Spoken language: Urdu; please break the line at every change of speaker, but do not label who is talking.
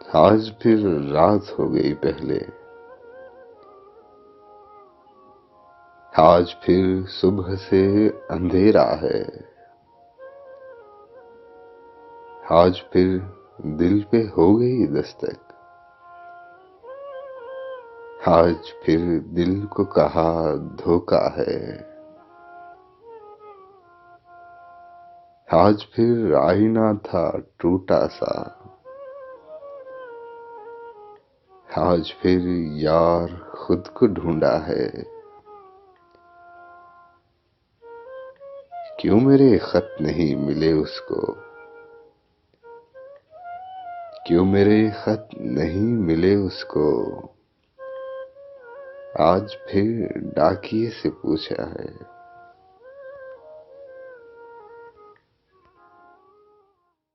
آج پھر رات ہو گئی پہلے، آج پھر صبح سے اندھیرا ہے، آج پھر دل پہ ہو گئی دستک، آج پھر دل کو کہا دھوکا ہے، آج پھر آئینہ تھا ٹوٹا سا، آج پھر یار خود کو ڈھونڈا ہے، کیوں میرے خط نہیں ملے اس کو، کیوں میرے خط نہیں ملے اس کو، آج پھر ڈاکیے سے پوچھا ہے۔